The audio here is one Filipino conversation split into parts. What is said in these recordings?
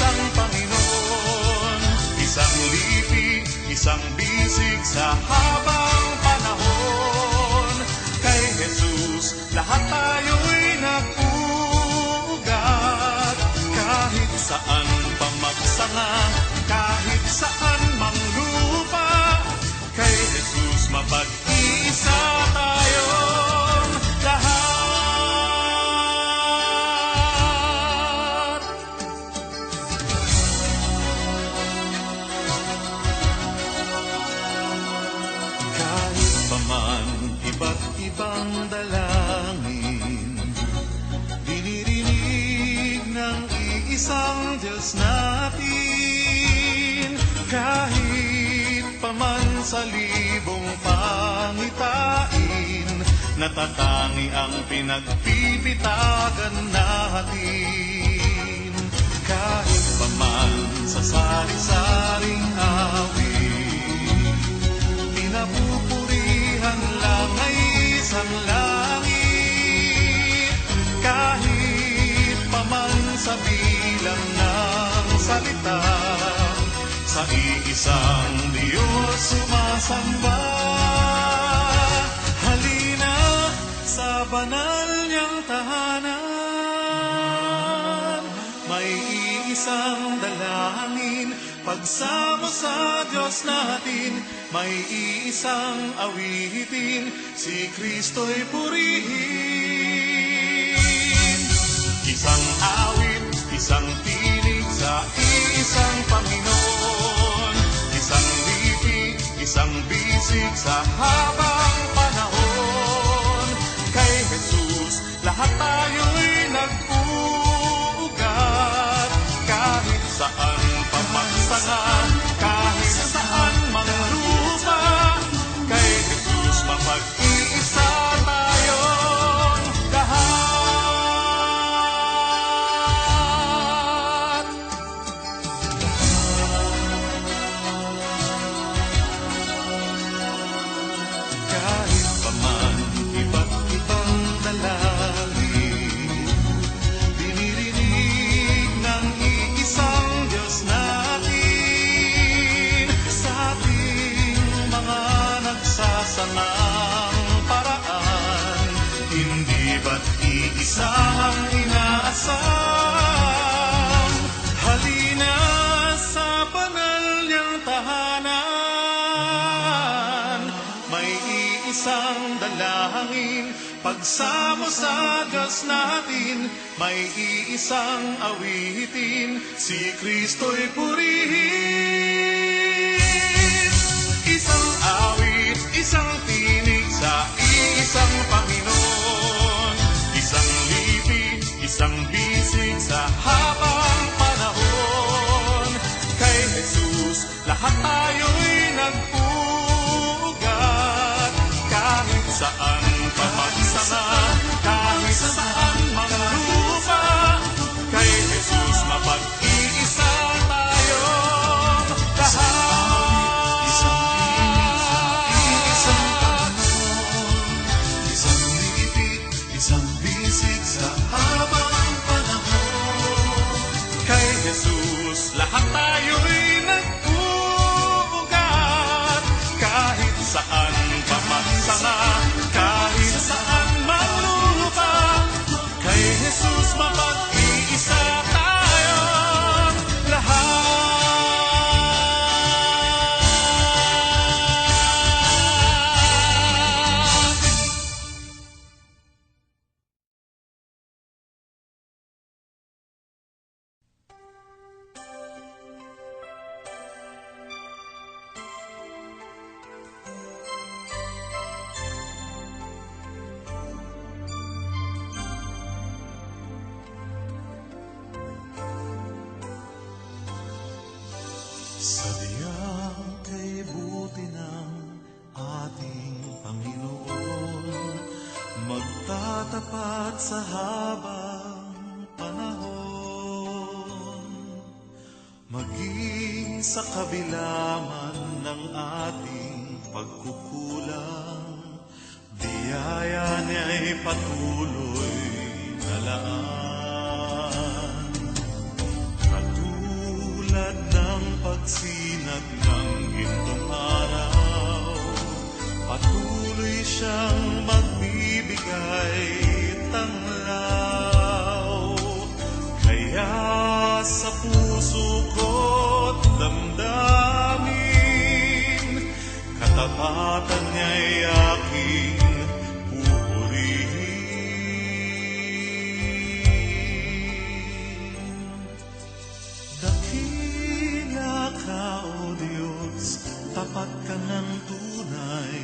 isang Panginoon, isang lipi, isang bisig sa habang panahon. Kay Jesus, lahat tayo'y nag-uugat. Kahit saan pa magsanga, kahit saan mang lupa, kay Jesus mapag-isa tayong lahat. Kahit pa man iba't ibang dalangin, dinirinig ng iisang Diyos natin. Kahit pa man sa libong pangitain, natatangi ang pinagpipitagan natin. Kahit pa man sa sari-saring awit, pinapupurihan lang ay isang langit. Kahit pa man sa bilang ng salita, sa iisang Diyos sumasamba. Halina sa banal niyang tahanan, may iisang dalangin. Pagsamo sa Diyos natin, may iisang awitin, si Kristo'y purihin. Isang awit, isang tinig sa isang Panginoon, isang lipi, isang bisig sa habang panahon. Kay Jesus, lahat tayo'y nag-uugat. Kahit saan pa magsanga, kahit saan mang lupa, kay Jesus mapag-iisa tayong lahat. Kahit pa man iba't ibang dalangin, dinirinig ng iisang Diyos natin. Sa ating mga nagsasanang paraan, hindi ba't iisa ang inaasam? Halina sa banal niyang tahanan, may iisang dalangin. Pagsamo sa Diyos natin, may iisang awitin, si Kristo'y purihin. Isang awit, isang tinig sa isang Panginoon, isang lipi, isang bisig sa habang panahon. Kay Jesus, lahat tayo'y nag-uugat. Kahit saan pa magsanga, kahit saan mang lupa, kay Jesus mapag-iisa tayong lahat. Isang Panginoon, isang lipit, isang bisig sa habang panahon. Kay Jesus, lahat tayo'y nag-uugat. Kahit saan pa magsanga, kahit saan mang lupa, kay Jesus mapag-iisa tayong lahat. Sadyang kay buti ng ating Panginoon, magtatapat sa habang panahon. Maging sa kabila man ng ating pagkukulang, biyaya niya'y patuloy na laan. bawat sinag ng gintong araw, patuloy siyang magbibigay tanglaw. Kaya sa puso ko't damdamin, katapatan niya'y aking pupurihin. Dakila ka, O Diyos, tapat ka ng tunay,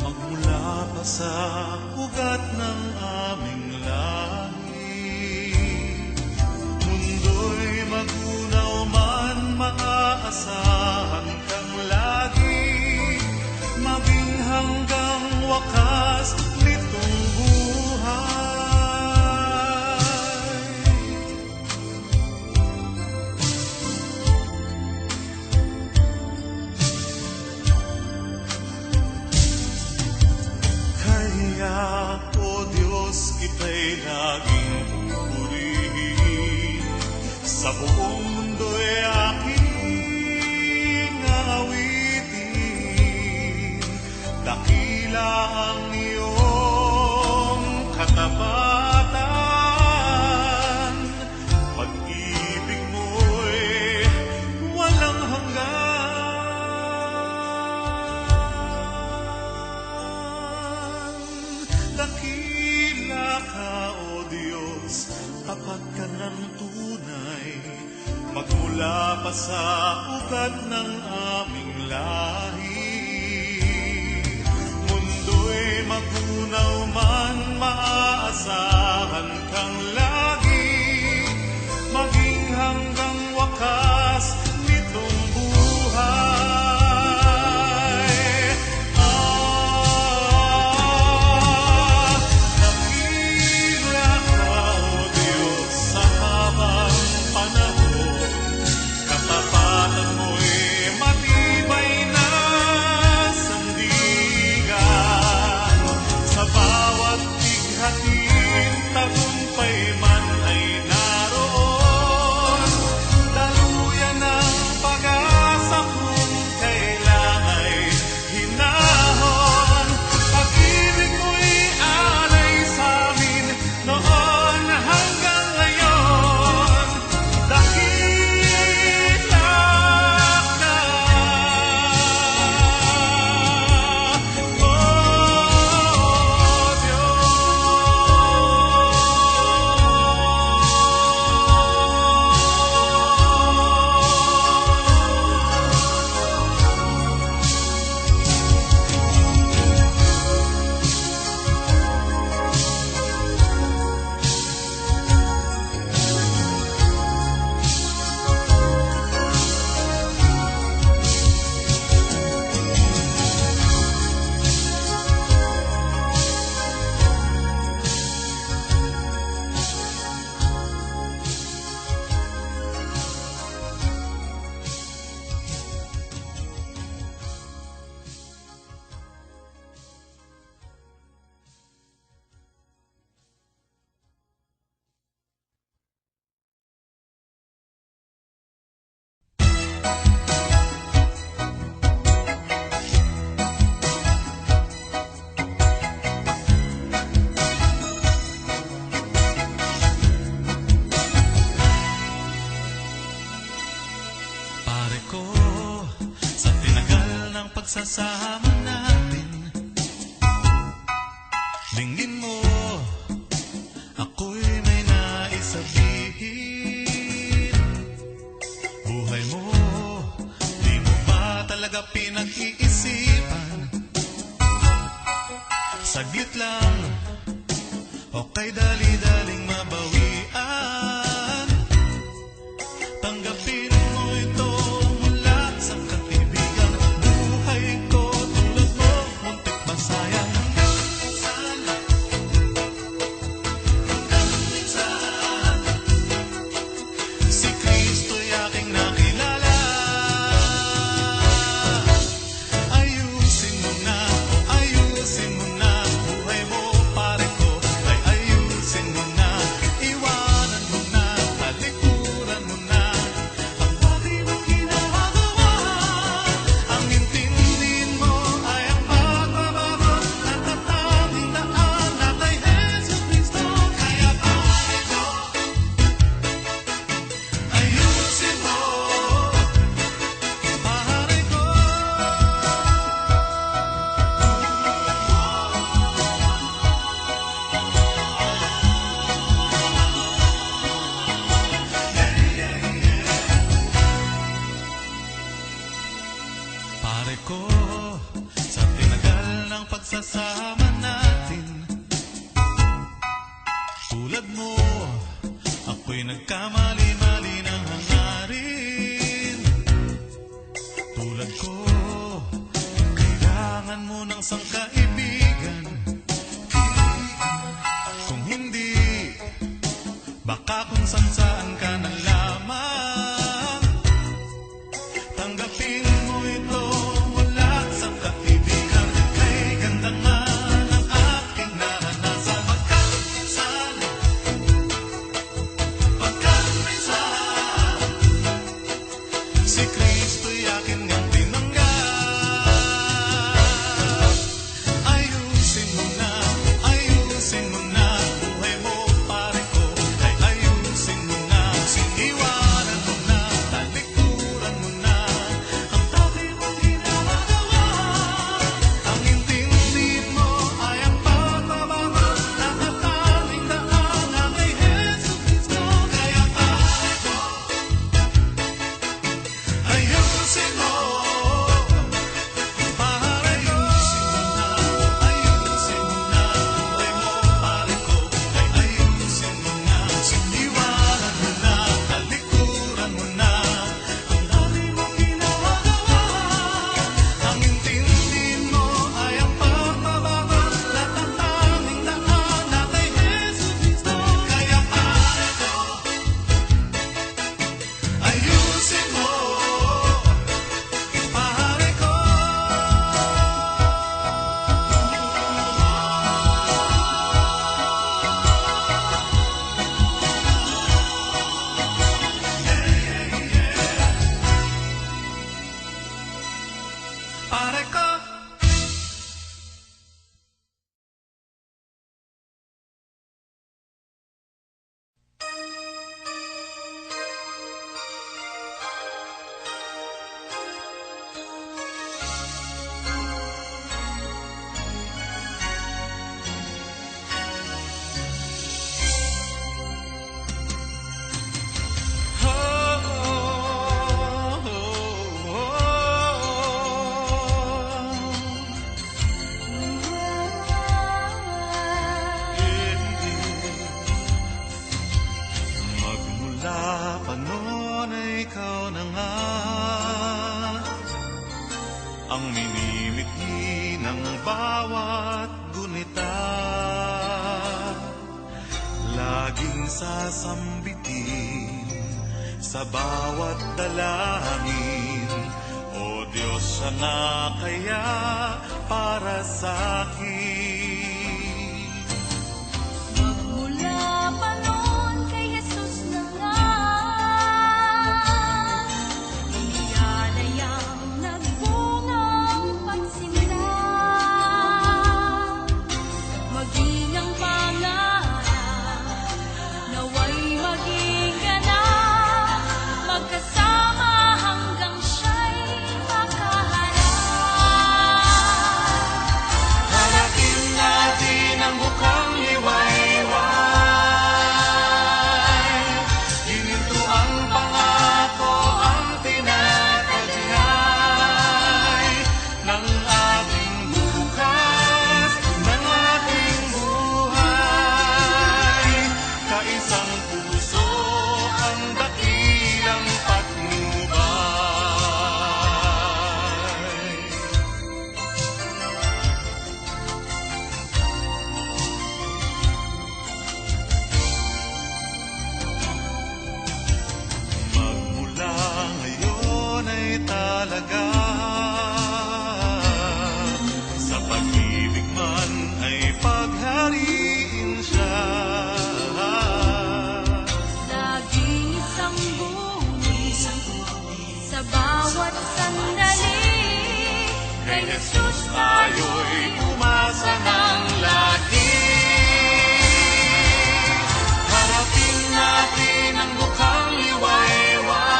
magmula pa sa ugat ng aming lahi. Mundo'y magunaw man, maaasahan kang lagi, maging hanggang wakas nitong buhay. Kaya, O Diyos, kita'y laging pupurihin, sa buong mundo'y aking awitin. Dakila ang iyong katapatan, pag-ibig mo'y walang hanggan. Dakila ka, O Diyos, tapat ka ng tunay, magmula pa sa ugat ng aming lahi. Mundo'y magunaw man, maaasahan kang lagi, maging hanggang wakas nitong buhay. Dakila ka, O Diyos, sa habang panahon, katapatan mo'y matibay na sandigan. Sa bawat bighatin, tagumpay man ay naroon, daluyan ng pag-asa kung kailan ay hinahon. Pag-ibig mo'y alay sa'min noon hanggang ngayon. Dakila ka, O pare ko, sa tinagal ng pagsasama natin, dinggin mo, ako'y may nais sabihin. Buhay mo, di mo ba talaga pinag-iisipan? Saglit lang, okay, dali-daling mabawian. Tanggapin mo ito mula sa kaibigan. Buhay ko tulad mo, muntik ba sayang? Sana Si Kristo'y akin ngang tinanggap. Ayusin mo na buhay mo, pare ko. Ay ayusin mo na, iwanan mo na, talikuran mo na ang dati mong ginagawa. Ang intindi mo ay ang pagbabago, natatanging daan kay Jesu Cristo. Kaya pare ko, ayusin mo, pare ko. Ayusin mo na buhay mo, pare ko. Ay ayusin mo na, iwanan mo na, talikuran mo na ang dati mong ginagawa. Ang intindi mo ay ang pagbabago, natatanging daan kay Jesu Cristo. Kaya pare ko, ayusin mo, pare ko. Pare ko. Magmula pa noon ay ikaw na nga ang minimithi ng bawat gunita. Laging sasambitin sa bawat dalangin. O Diyos, siya na kaya para sa akin. Magmula pa noon kay Jesus na nga, iniyalayang nagbungang pagsimula. Maging ang pangarap, naway maging ganap, magkasama hanggang siya'y makaharap. Hanapin natin ang mukhang liwayway. Hininto ang pangako, ang tinataglay ng ating bukas, ng ating buhay. Kaisang puso ang dakilang patnubay. Magmula ngayon ay talaga sa pag-ibig man ay paghariin siya. Laging isang buhay sa bawat sandali. Kay Jesus tayo'y umasa ng lagi. Harapin natin ang mukhang liwayway.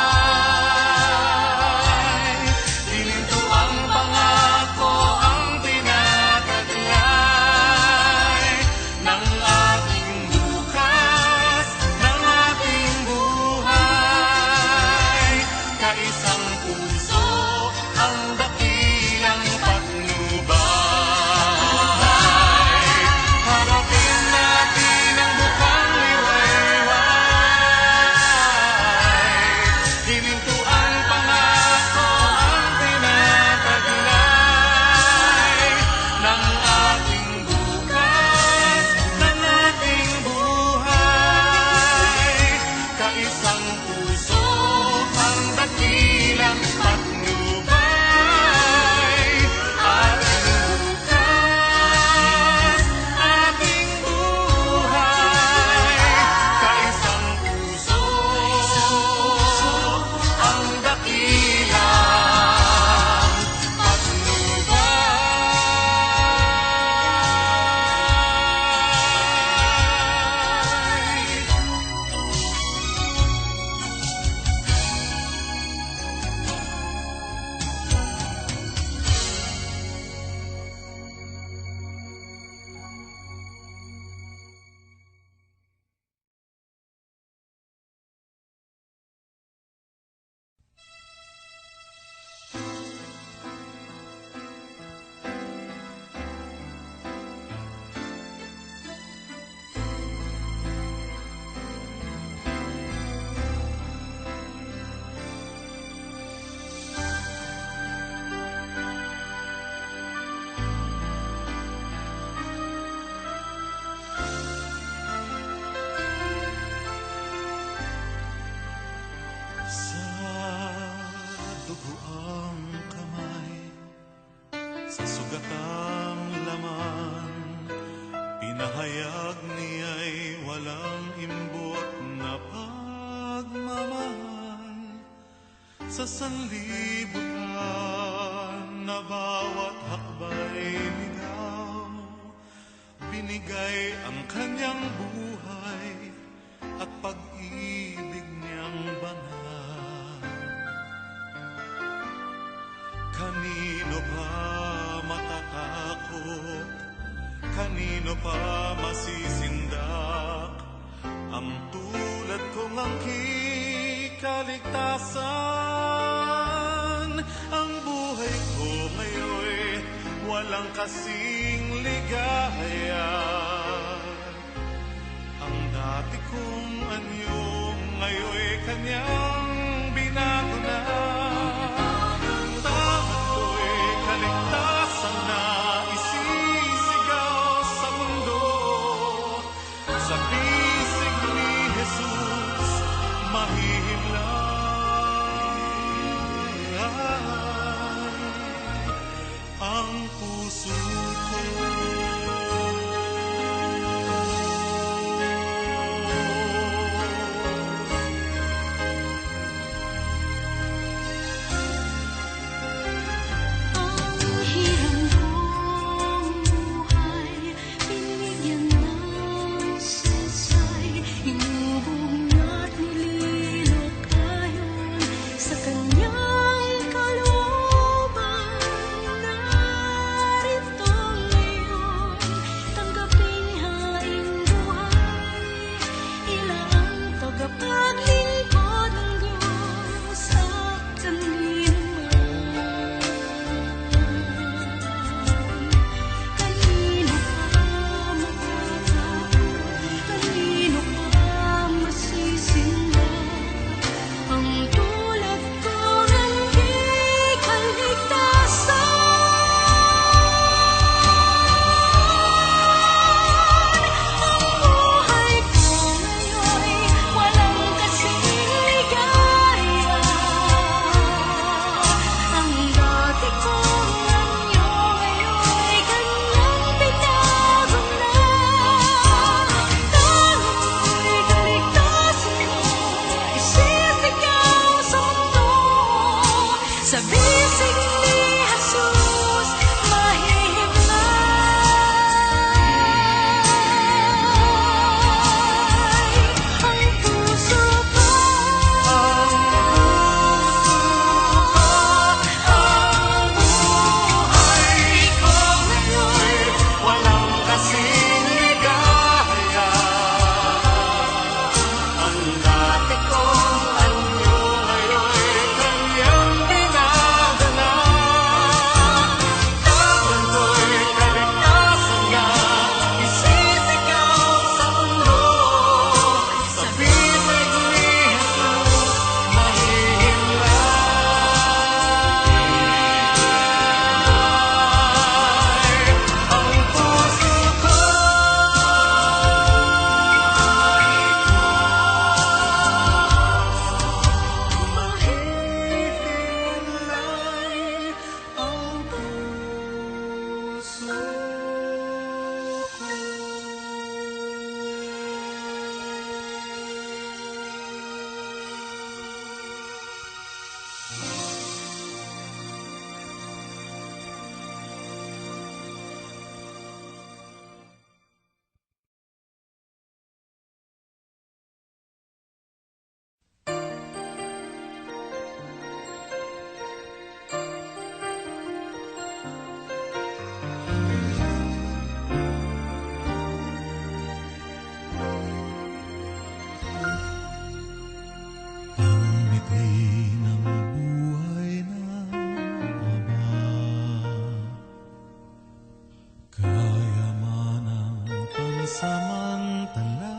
Hininto ang pangako, ang tinataglay ng ating bukas, ng ating buhay. Kaisang puso ang dakilang patnubay. Harapin natin ang mukhang liwayway. Hininto ang pangako, ang tinataglay ng ating bukas, ng ating buhay. Kaisang puso ang dakilang katang laman, pinahayag niya'y walang imbot na pagmamahal. Sa sanlibutan na bawat hakbay ligaw, binigay ang kanyang buhay at pag-ibig niyang banal. Kanino pa matatakot? Kanino pa masisindak? Ang tulad kong angking kaligtasan. Ang buhay ko ngayon walang kasing ligaya. Ang dati kong anyo ngayon kanyang binago na. Tako'y kaligtasan na isisigaw sa mundo. Sa bisig ni Jesus mahihimlay ang puso ko. Ang hirang kong buhay, binigyan ng saysay, hinubog at nililok ayon sa kanyang kalooban. Narito ngayon, tanggaping haing buhay, ilang tagapaglingkod ng Diyos at kanino man. Kanino pa matatakot? Kanino pa masisindak? Ang tulad ko ng di kaligtasan. Ang buhay ko ngayon'y walang kasing ligaya. Ang dati kong anyo ngayon'y kanyang binago na. Tako'y kaligtasan na isisigaw sa mundo. Sa bisig ni Jesus mahihimlay ang puso ko. Ang buhay ko ngayon Walang kasing ligaya. Ang dati kong anyo ngayon kanyang binadala. Taon ko'y kaligtasan na isisigaw sa mundo. Sa bisig ni Jesus mahihimlay ang puso ko. Mahihimlay ang puso Ang ngiti ng buhay na Ama, kayamanang pansamantala,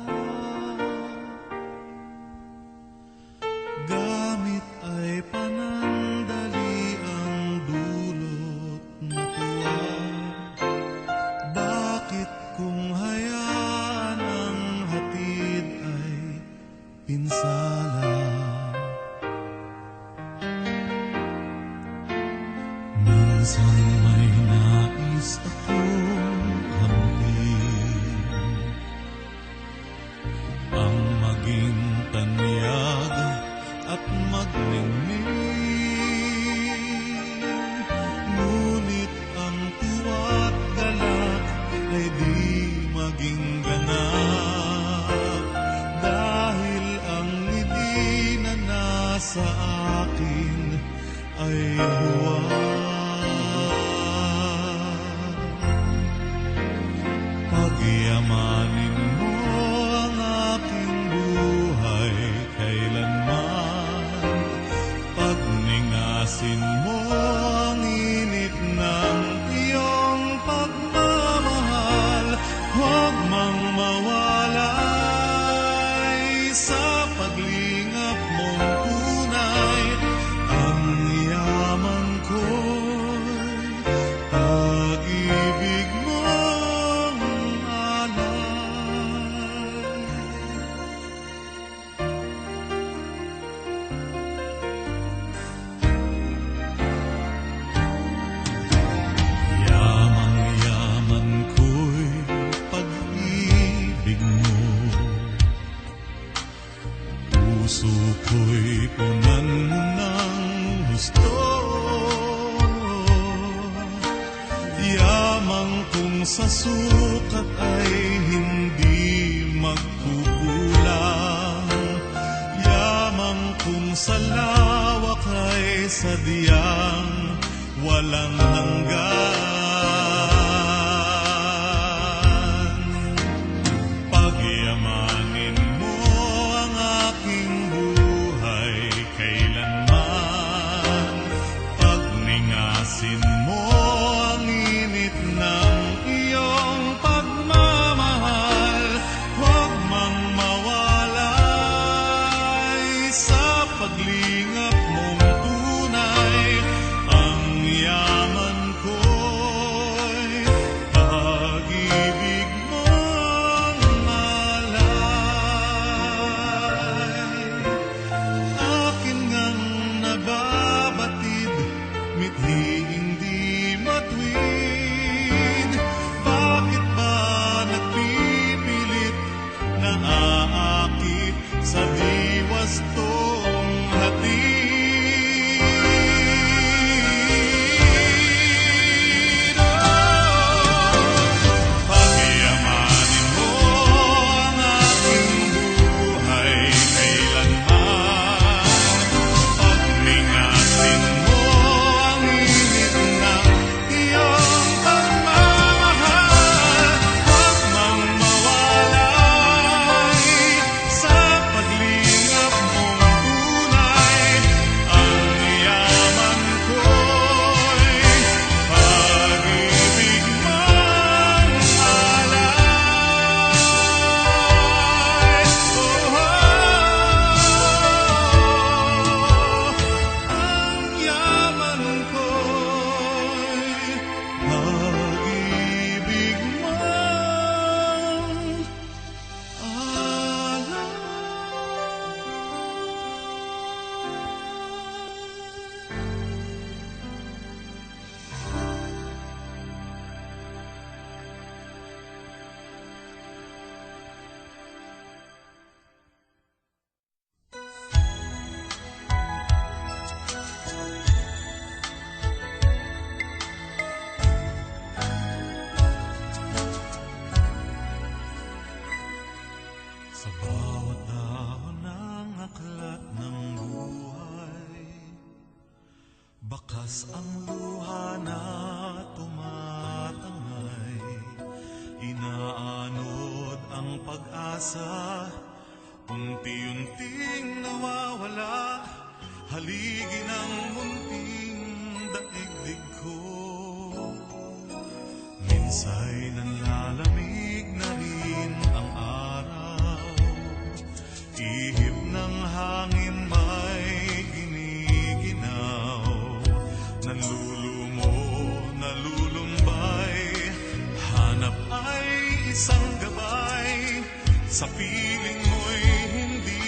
gamit ay panandaliang dulot na tuwa. Bakit kung hayaan ang hatid ay pinsala? Minsan may nais nais akong kamtin, ang maging tanyag at magningning. Ngunit ang tuwa't galak ay di maging ganap, dahil ang ngiti na nasa akin ay huwag. Pagyamanin mo ang aking buhay kailanman, pagningasin mo ang init ng iyong pagmamahal, huwag mang mawalay sa paglingap mong tunay. Ang yaman ko'y pag-ibig mong alay. Yaman ko'y pag-ibig mo, puso ko'y punan mo ng gusto. Yamang kung sa sukat ay hindi magkukulang, yamang kung sa lawak ay sadyang walang hanggan. Pagyamanin mo ang aking buhay kailanman, pagningasin mo ang init ng iyong pagmamahal, huwag mang mawalay sa paglingap mong tunay. Ang yaman ko'y pag-ibig mong alay. Akin ngang nababatid, mithi hindi matuwid. Bakit ba nagpipilit na aakit sa diwastong hatid? Pagyamanin mo ang aking buhay kailanman, pagningasin mo ang init ng iyong pagmamahal, huwag mang mawalay sa paglingap mong tunay. Ang yaman ko'y pag-ibig mong alay. Ang yaman ko'y pag-ibig mong sa bawat dahon ng aklat ng buhay, bakas ang luha na tumatangay. Inaanod ang pag-asa, unti-unting nawawala, haligi ng munting daigdig ko. Minsa'y nanlalamig na rin ang araw, ihip ng hangin may giniginaw, nanlulumo, nalulumbay, hanap ay isang gabay, sa piling mo'y hindi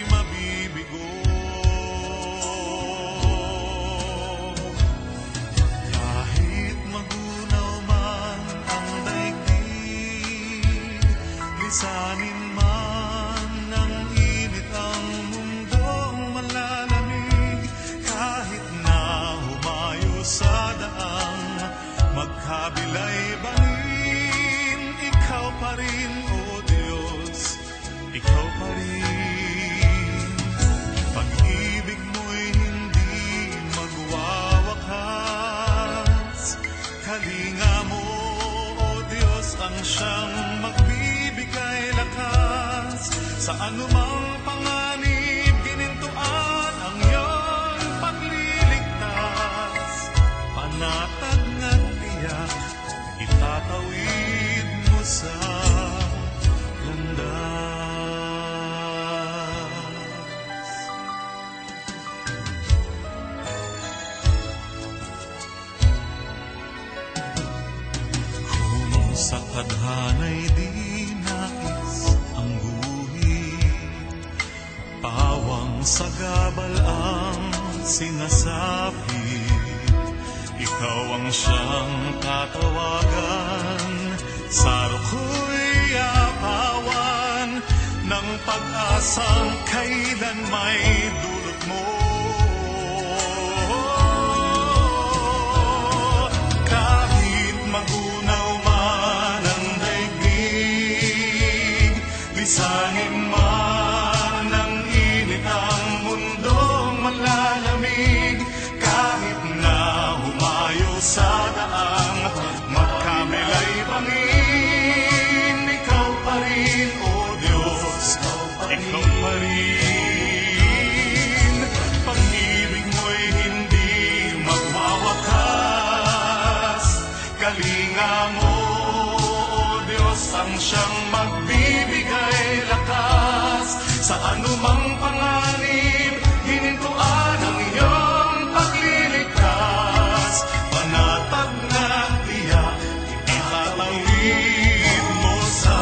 mabibigo. Kahit magunaw tadhana'y di nais ang guhit, pawang sa gabal ang sinasabi. Ikaw ang siyang katawagan, sa ruko'y apawan ng pag-asang kailan may dulot mo. Kahit magunaw man ang daigdig, lisanin man ng init ang mundong malalamig, kahit na humayo sa daang magkamilay bangin, ikaw pa rin, O Diyos, ikaw pa rin. Pag-ibig mo'y hindi magwawakas, kalinga mo, O Diyos, ang siyang magbibigay lakas sa anumang panganib, hinintuan ang iyong pagliligtas. Panatag na tiyak, itatawid mo sa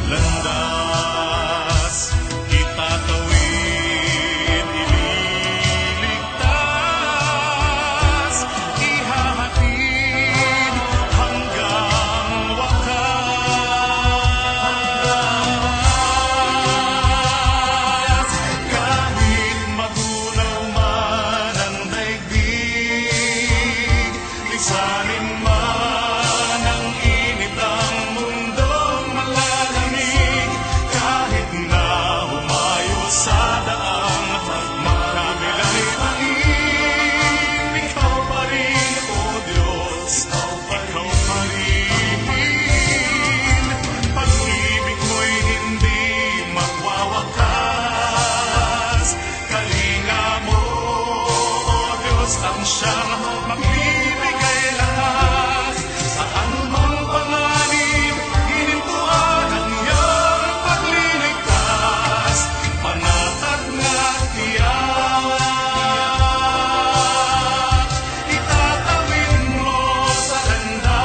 landas. Itatawid, ililigtas, ihahatid hanggang wakas. Kahit magunaw man ang daigdig, lisanin man ang init ang mundong malalamig, kahit na humayo sa daang magkabilay bangin, ikaw pa rin, O Diyos, ikaw pa rin. Pag-ibig mo'y hindi magwawakas, kalinga mo, O Diyos, ang siyang magbibigay lakas sa anumang panganib, hinintuan ang iyong pagliligtas. Panatag na tiyak, itatawid mo sa landas. Itatawid mo sa landas.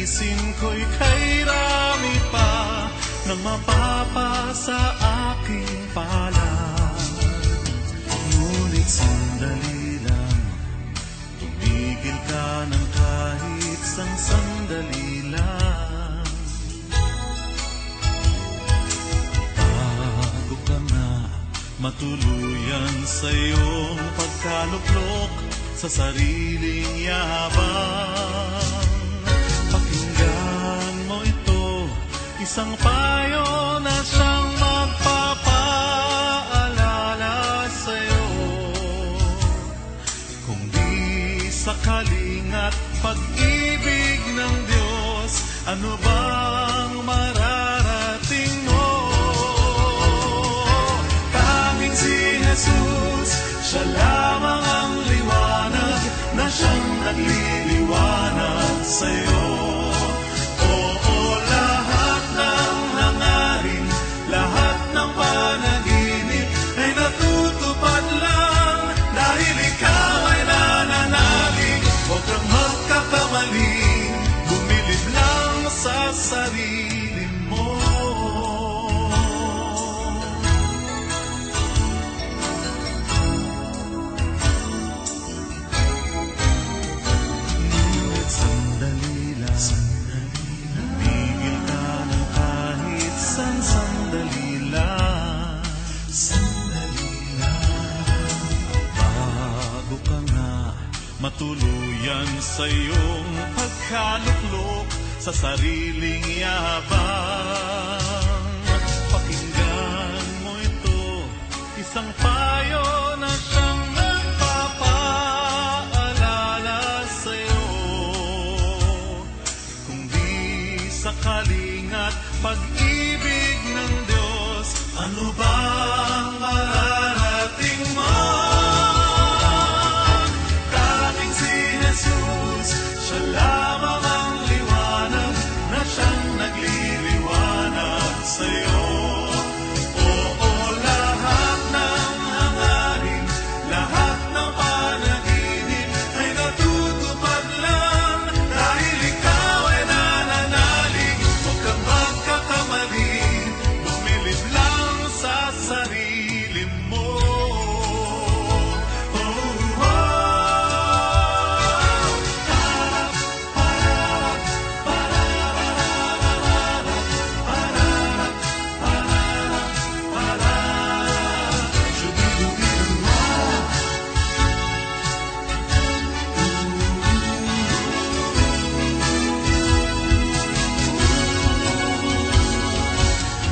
lilinisin ko'y kay rami pa nang mapapa sa aking palad. Ngunit sandali lang, tumigil ka ng kahit isang sandali lang. Bago ka na matuluyan sa iyong pagkaluklok sa sariling yabang, pakinggan mo ito, isang payo na siyang magpapaalala sa'yo. Kung di sakaling at pag-ibig ng Diyos, ano bang mararating mo? Tanging si Jesus, siya lamang ang liwanag na siyang nagliliwanag sa'yo. Oo, lahat ng hangarin, lahat ng panaginip ay natutupad lang dahil ikaw ay nananalig. Huwag kang magkakamali, bumilib lang sa sarili mo. Ngunit sandali lang, tumigil ka ng kahit isang sandali lang. Sandali lang, bago ka nga matuluyan sa iyong pagkaluklok sa sariling yabang. Pakinggan mo ito, isang payo na siyang nagpapaalala sa'yo. Kung di sakaling at pag-ibig ng Diyos, ano bang mararating mo? Tanging si Jesus, siya lamang ang liwanag na siyang nagliliwanag sa'yo. Oo, lahat ng hangarin, lahat ng panaginip ay natutupad lang dahil ikaw ay nananalig. Huwag kang magkakamali, bumilib lang sa sarili mo. Oh, oh.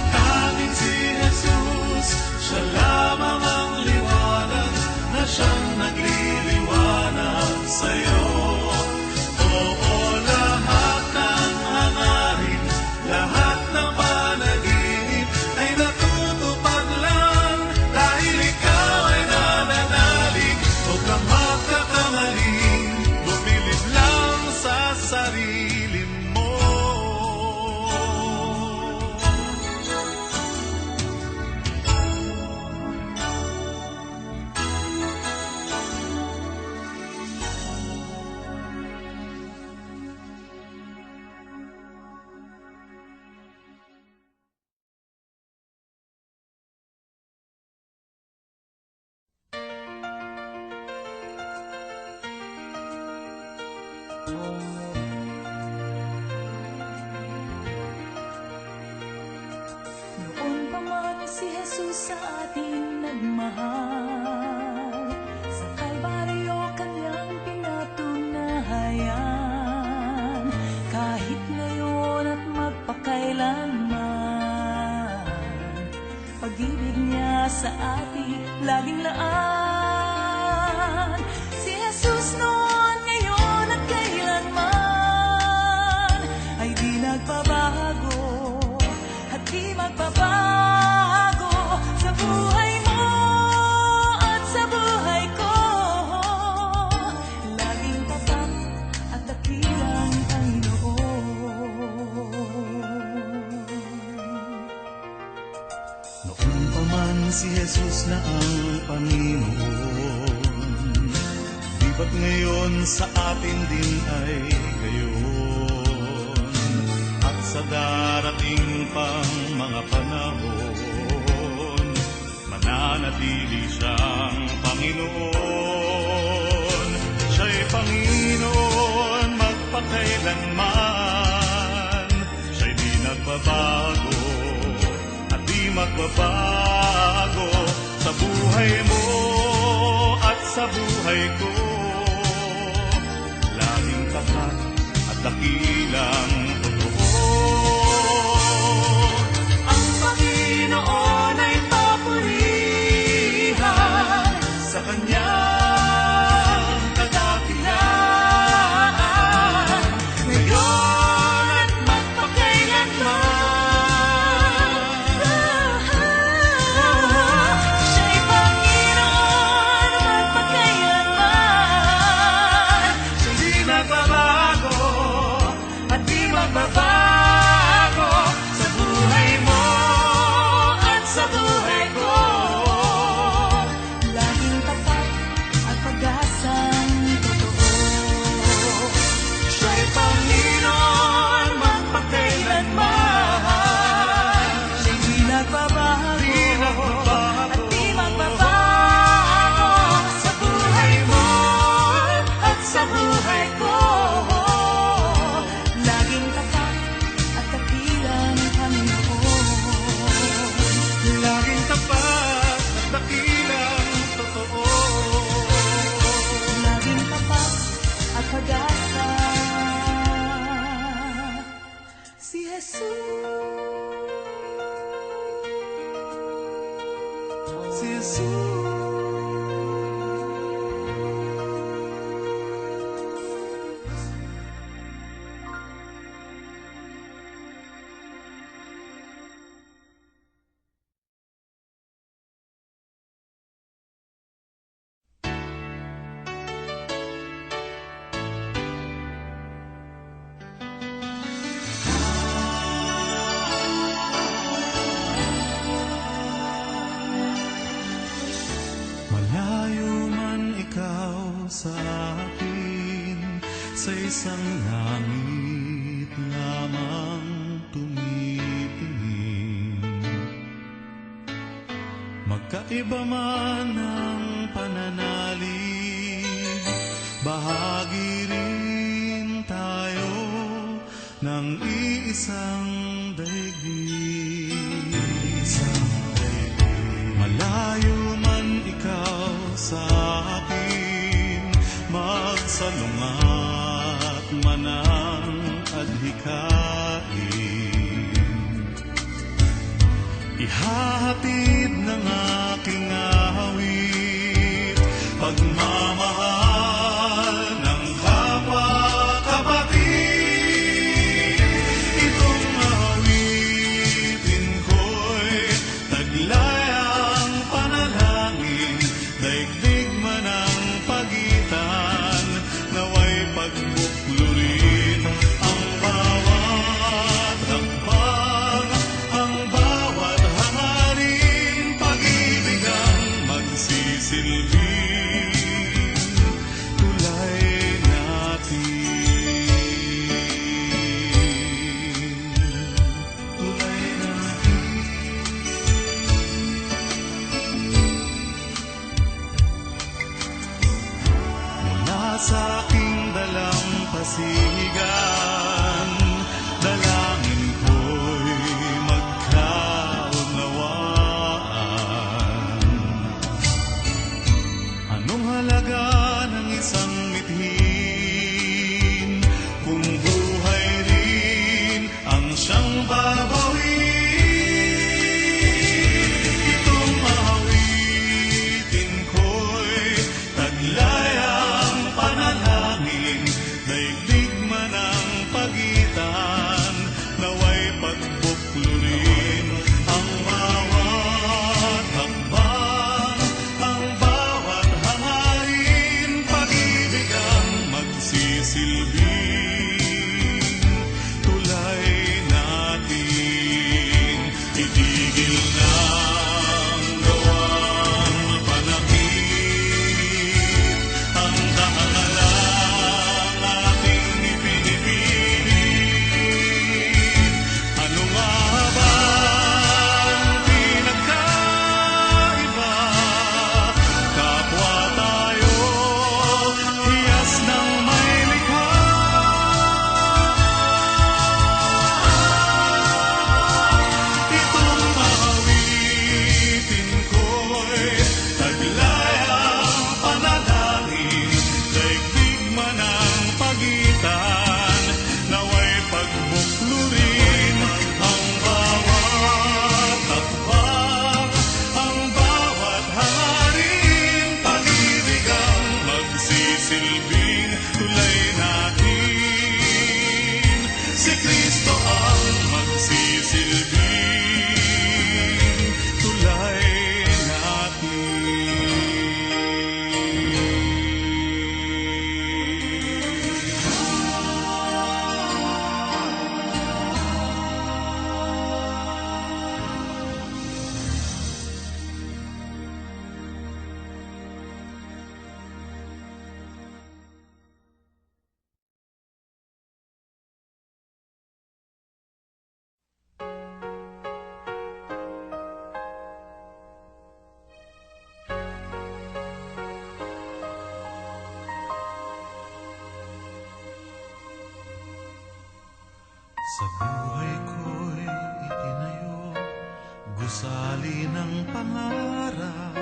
Tanging si Jesus, siya lamang ang liwanag na siyang nagliliwanag sa'yo. Oo, lahat ng hangarin, lahat ng panaginip ay natutupad lang dahil ikaw ay nananalig. Huwag kang magkakamali, bumilib lang sa sarili mo. Noon pa man si Jesus sa atin nagmahal, sa Kalbaryo kanyang pinatunayan. Kahit ngayon at magpakailanman, pag-ibig niya sa atin laging laan. Si Jesus noon, ngayon at kailanman ay di nagbabago at di magbabago sa buhay mo at sa buhay ko. Laging tapat at dakilang Panginoon. Noon pa man si Jesus na ang Panginoon, di ba't ngayon sa atin din ay gayon? sa darating pang mga panahon, mananatili siyang Panginoon. Siya'y Panginoon magpakailanman. Siya'y di nagbabago at di magbabago sa buhay mo at sa buhay ko. Laging tapat at dakilang totoo. Ang Panginoon ay papurihan Sa Kanyang kadakilaan, ngayon at magpakailanman. Siya'y Panginoon magpakailanman. Siya'y di nagbabago at di magbabago sa buhay mo at sa buhay ko. Laging tapat at pag-asang totoo. Siya'y Panginoon magpakailanman. Siya'y di nagbabago Di nagbabago at di magbabago sa buhay mo at sa buhay ko. Laging tapat at dakilang Panginoon. Laging tapat at dakilang totoo. Laging tapat at pag-asa. Si Jesus. Si Jesus. Malayo man ikaw sa akin, sa isang langit lamang tumitingin. Magkaiba man ang pananalig, bahagi rin tayo ng iisang daigdig. Malayo man ikaw sa akin, magsalungat man ang adhikain. Ihahatid ng aking awit, pagmamahal ng kapwa-kapatid. Itong awitin ko'y taglay ang panalangin, daigdig man ang pagitan, naway pagbuklurin ang bawat hakbang, ang bawat hangarin, pag-ibig ang magsisilbing tulay natin. Tulay natin. Mula sa aking dalampasigan, dalangin ko'y magkaunawaan. Anong halaga ng isang mithin kung buhay rin ang siyang babawin? Itong awitin ko'y taglay ang panalangin, daigdig man ang pagitan, naway pagbuklurin ang bawat hakbang, ang bawat hangarin, pag-ibig ang magsisilbing tulay natin. Itigil na ang gawang panakit, ang kaangalang ating ipinipili. Sa buhay ko'y itinayo, gusali ng pangarap,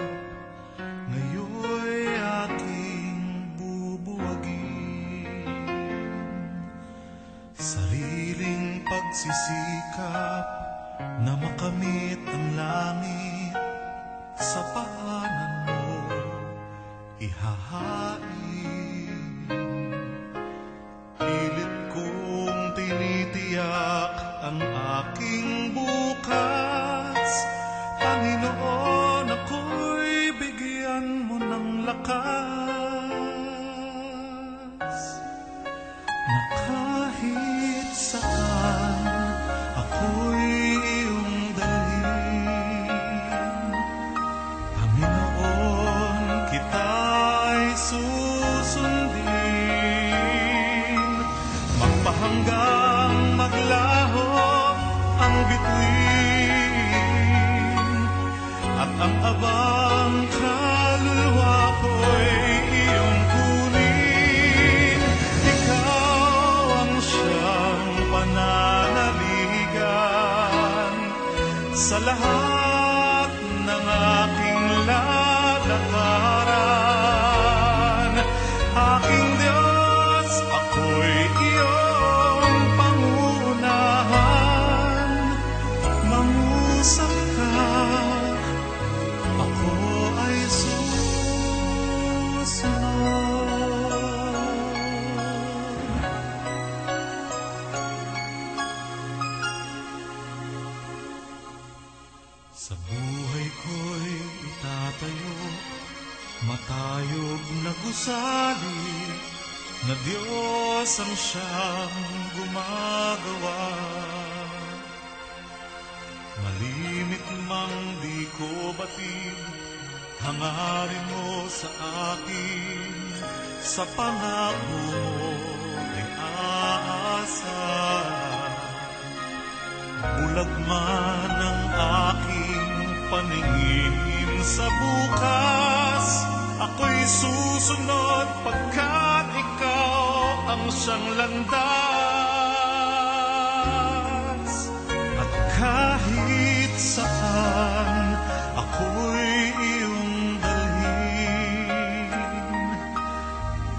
ngayon'y aking bubuwagin. Sariling pagsisikap na makamit ang langit, sa paanan mo ihahain. Pilit kong tinitiyak ang aking bukas, Panginoon, ako'y bigyan mo ng lakas, na kahit saan ako'y iyong dalhin. Panginoon, kita'y susundin, magpahanggang maglaho ang bituin, at ang abang kaluluwa ko'y iyong kunin. Ikaw ang siyang pananaligan sa lahat ng aking lalakaran. Aking Diyos, ako'y iyong pangunahan. Mangusap ka, ako ay susunod. Sa buhay ko'y itatayo, matayog na gusali, na Diyos ang siyang gumagawa. Malimit mang di ko batid, hangarin mo sa akin, sa pangako mo'y aasa. Bulag man ang aking paningin sa bukas, ako'y susunod pagkat ikaw ang siyang landas. At kahit saan ako'y iyong dalhin,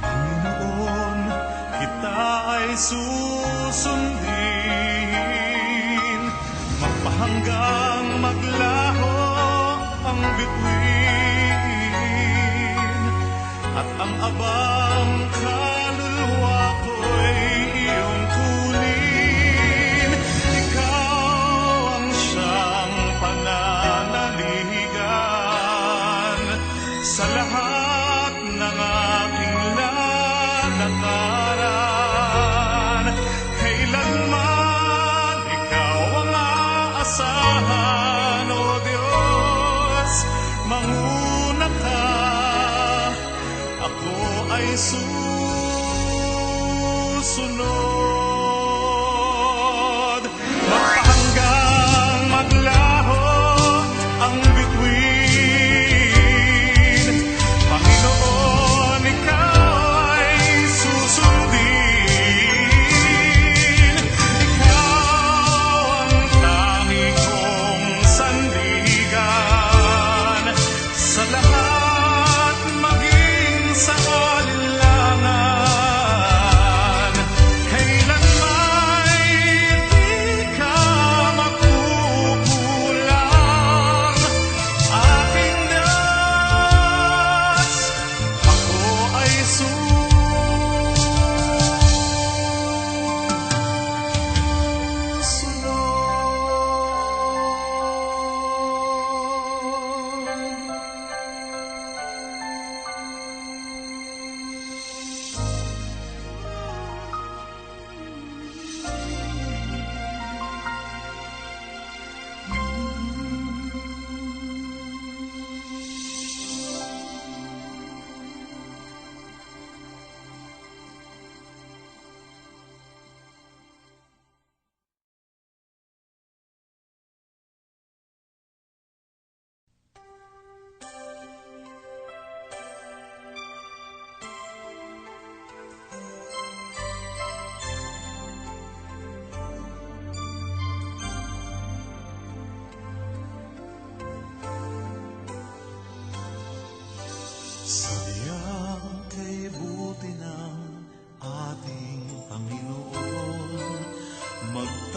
Panginoon, kita ay susundin, magpahanggang maglaho ang bituin, at ang abang kaluluwa ko'y iyong kunin. Ikaw ang siyang pananaligan sa lahat ng aking lalakaran. Kailanman ikaw ang aasahan, O Diyos, manguna ka, ako ay susunod.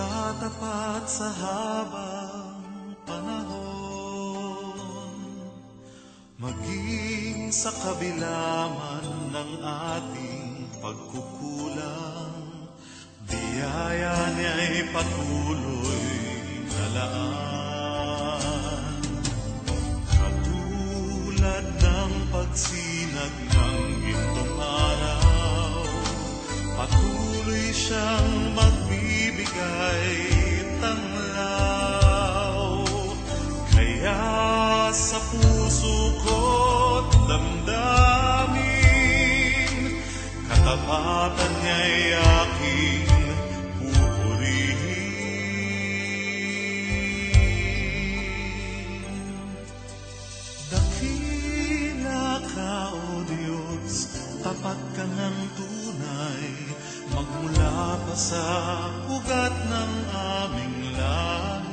Pagtatapat sa habang panahon, maging sa kabila man ng ating pagkukulang, biyaya niya'y patuloy na laan. Katulad ng pagsinag ng gintong araw, patuloy siyang magbibigay tanglaw. Kaya sa puso ko't damdamin, katapatan niya'y aking pupurihin. Dakila ka, O Diyos, tapat ka ng tunay, magmula pa sa ugat ng aming lahi.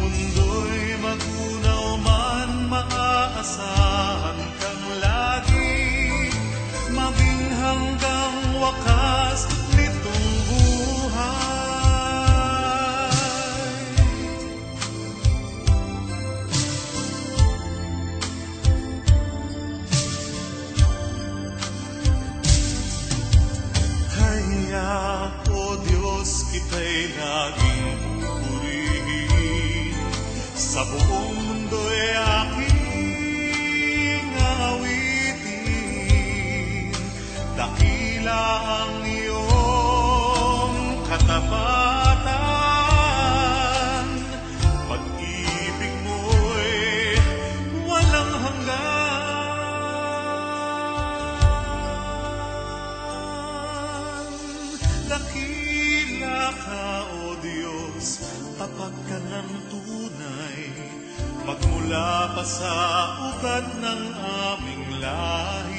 Mundo'y magunaw man, maaasahan kang lagi, maging hanggang wakas nitong buhay. Kaya, O Diyos, kita'y laging pupurihin, sa buong mundo'y aking awitin. Dakila ang iyong katapatan, pag-ibig mo'y walang hanggan. Dakila ka, O Diyos, tapat ka ng tunay, magmula pa sa ugat ng aming lahi.